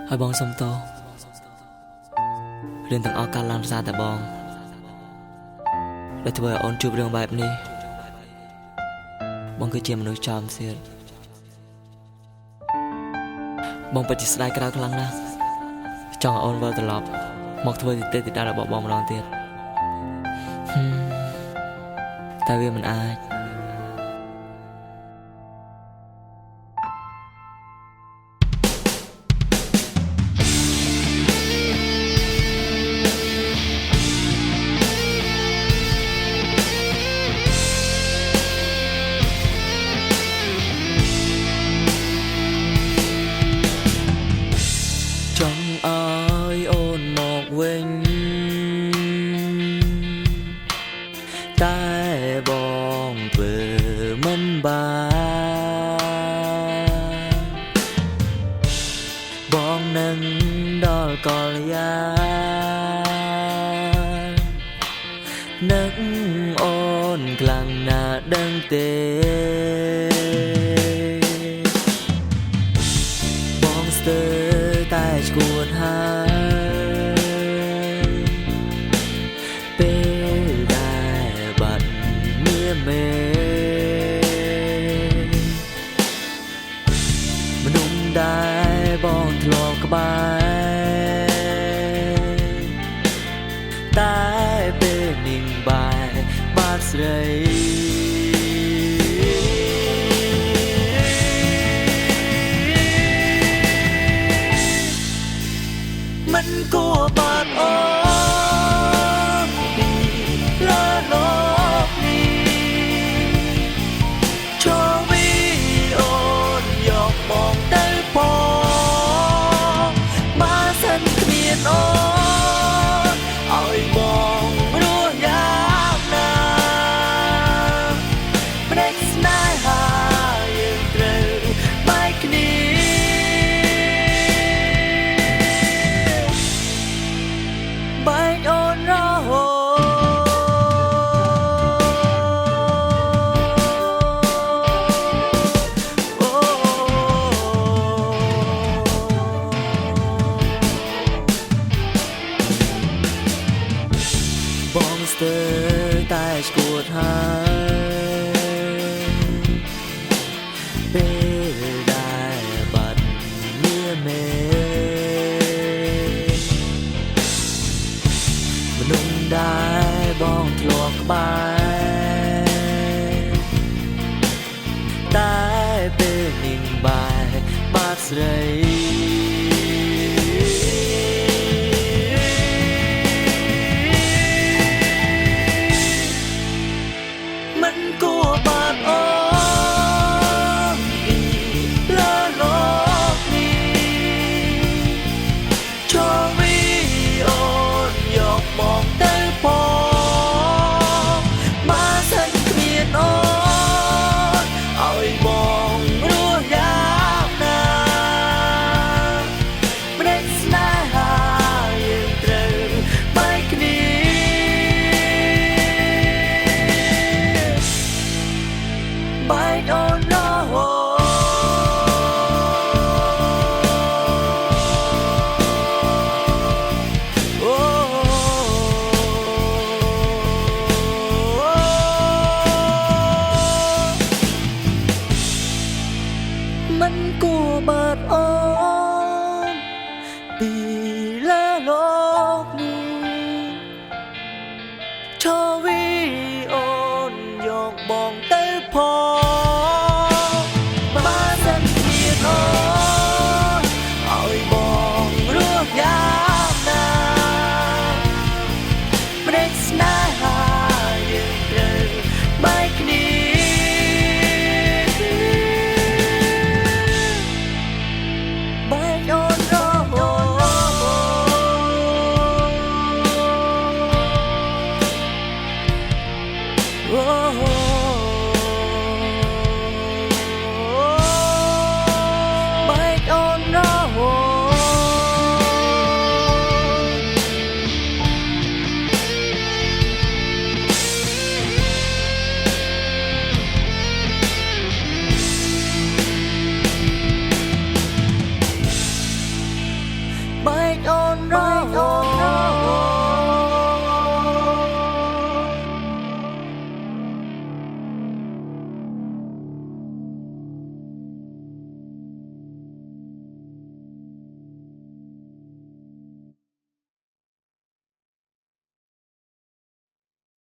ហើយបងសុំតោរឿងទាំងអស់កើតឡើងដោយសារតែបងដែលធ្វើឲ្យអូនជួបរឿងបែបនេះបងគឺជាមនុស្សចំទៀតបងពិតជាស្ដាយក្រៅខ្លាំងណាស់ចង់ឲ្យអូនវិលត្រឡប់មកធ្វើទីតិចរបស់បងម្ដងទៀតតែវាមិនអាចចង់ឲ្យអូនមកវិញតែបងធ្វើមិនបានបងនឹងដល់កលយានឹកអូនខ្លាំងណាស់ដឹងទេបងស្ទើរតែឈួតហើយពេលដែលបាត់មានមេមនុស្សដែលបងធ្លាប់ក្បែរតែពេលនាងបែរបាត់ស្រីមិនគួរបាត់អូនពីលើលោកនេះចូលវីអូនយកមកទៅផងបើសិនគ្មានអូនឲ្យបងរស់យ៉ាងណាព្រេចស្នេហាយើងត្រូវបែកគ្នាបែកអូនរហូតបងស្ទើរតែឈួតហើយពេលដែលបាត់មានមេមនុស្សដែលបងធ្លាប់ក្បែរតែពេលនាងបែរបាត់ស្រីមិនគួរបាត់អូនពីលើលោកនេះចូលវីអូនយកមកទៅផងបើសិនគ្មានអូនឲ្យបងរស់យ៉ាងណាព្រេចស្នេហាយើងត្រូវបែកគ្នាបែកអូនរហូតមិនគួរបាត់អូនពីលើលោកនេះចូលវីអូនយកបងទៅផងបើសិនមានអូនឲ្យបងរស់យ៉ាងណាព្រេចស្នេហាយើងត្រូវបែកគ្នាបែ ចអូនរ